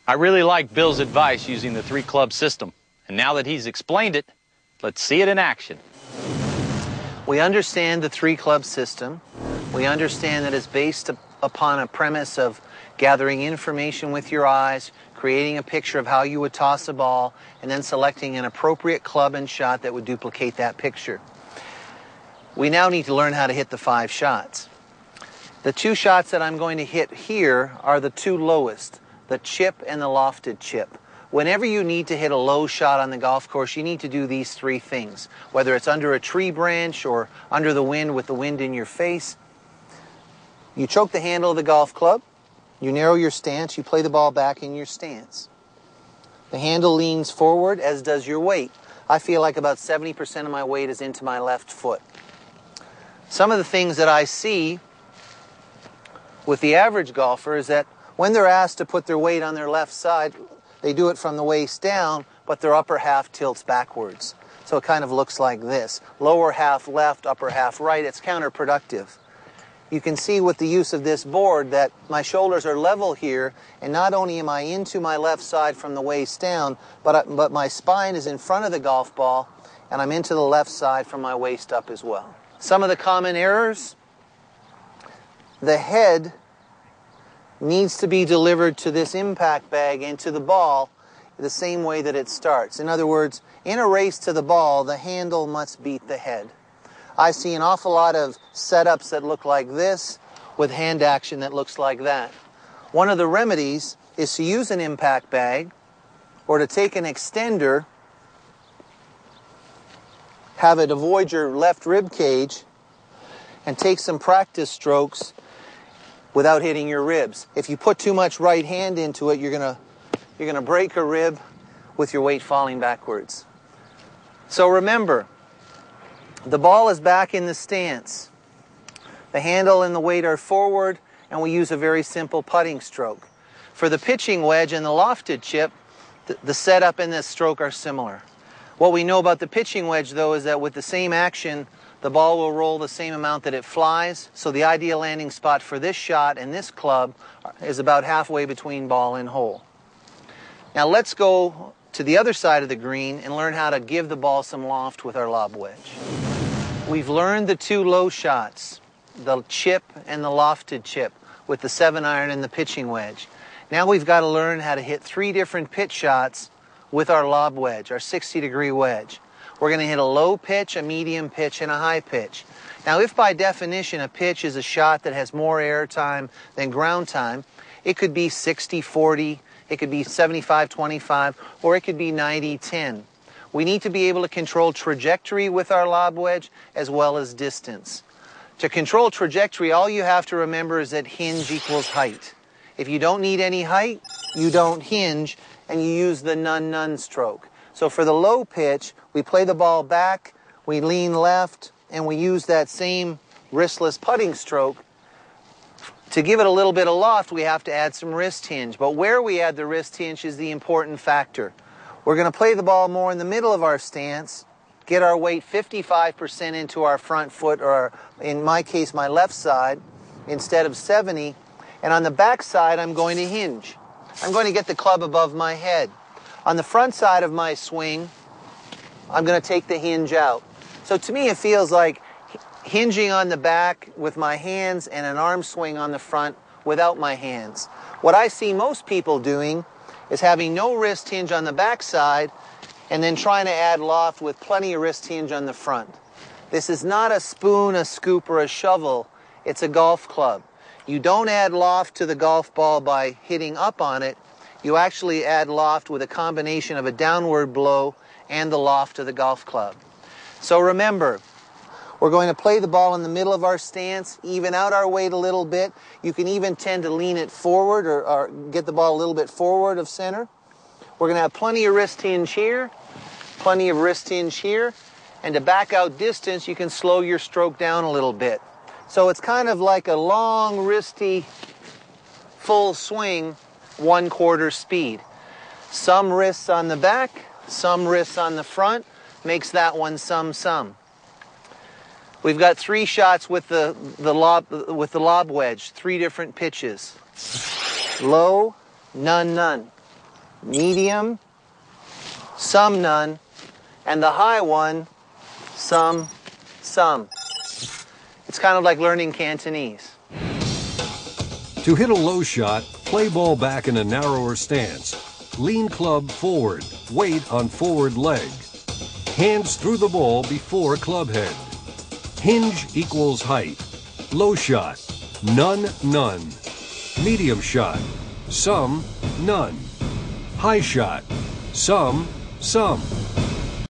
I really like Bill's advice using the 3-club system. And now that he's explained it, let's see it in action. We understand the 3-club system. We understand that it's based upon a premise of gathering information with your eyes, creating a picture of how you would toss a ball, and then selecting an appropriate club and shot that would duplicate that picture. We now need to learn how to hit the 5 shots. The 2 shots that I'm going to hit here are the 2 lowest, the chip and the lofted chip. Whenever you need to hit a low shot on the golf course, you need to do these 3 things. Whether it's under a tree branch or under the wind with the wind in your face, you choke the handle of the golf club, you narrow your stance, you play the ball back in your stance. The handle leans forward, as does your weight. I feel like about 70% of my weight is into my left foot. Some of the things that I see with the average golfer is that when they're asked to put their weight on their left side, they do it from the waist down, but their upper half tilts backwards. So it kind of looks like this. Lower half left, upper half right. It's counterproductive. You can see with the use of this board that my shoulders are level here, and not only am I into my left side from the waist down, but my spine is in front of the golf ball, and I'm into the left side from my waist up as well. Some of the common errors: the head needs to be delivered to this impact bag and to the ball the same way that it starts. In other words, in a race to the ball, the handle must beat the head. I see an awful lot of setups that look like this with hand action that looks like that. One of the remedies is to use an impact bag or to take an extender, have it avoid your left rib cage, and take some practice strokes without hitting your ribs. If you put too much right hand into it, you're gonna break a rib with your weight falling backwards. So remember, the ball is back in the stance. The handle and the weight are forward, and we use a very simple putting stroke. For the pitching wedge and the lofted chip, the setup and the stroke are similar. What we know about the pitching wedge, though, is that with the same action, the ball will roll the same amount that it flies. So the ideal landing spot for this shot and this club is about halfway between ball and hole. Now let's go to the other side of the green and learn how to give the ball some loft with our lob wedge. We've learned the 2 low shots, the chip and the lofted chip, with the 7-iron and the pitching wedge. Now we've got to learn how to hit 3 different pitch shots with our lob wedge, our 60-degree wedge. We're going to hit a low pitch, a medium pitch, and a high pitch. Now, if by definition a pitch is a shot that has more air time than ground time, it could be 60-40, it could be 75-25, or it could be 90-10. We need to be able to control trajectory with our lob wedge as well as distance. To control trajectory, all you have to remember is that hinge equals height. If you don't need any height, you don't hinge, and you use the none-none stroke. So for the low pitch, we play the ball back, we lean left, and we use that same wristless putting stroke. To give it a little bit of loft, we have to add some wrist hinge. But where we add the wrist hinge is the important factor. We're going to play the ball more in the middle of our stance, get our weight 55% into our front foot, or in my case, my left side, instead of 70. And on the back side, I'm going to hinge. I'm going to get the club above my head. On the front side of my swing, I'm going to take the hinge out. So to me, it feels like hinging on the back with my hands and an arm swing on the front without my hands. What I see most people doing is having no wrist hinge on the back side and then trying to add loft with plenty of wrist hinge on the front. This is not a spoon, a scoop, or a shovel. It's a golf club. You don't add loft to the golf ball by hitting up on it. You actually add loft with a combination of a downward blow and the loft of the golf club. So remember, we're going to play the ball in the middle of our stance, even out our weight a little bit. You can even tend to lean it forward or get the ball a little bit forward of center. We're going to have plenty of wrist hinge here, plenty of wrist hinge here, and to back out distance, you can slow your stroke down a little bit. So it's kind of like a long, wristy, full swing, 1/4 speed. Some wrists on the back, some wrists on the front, makes that one some. We've got 3 shots with the lob wedge, 3 different pitches. Low, none. medium, some, none, and the high one, some, some. It's kind of like learning Cantonese. To hit a low shot, play ball back in a narrower stance. Lean club forward, weight on forward leg. Hands through the ball before club head. Hinge equals height. Low shot, none, none. Medium shot, some, none. High shot, some, some.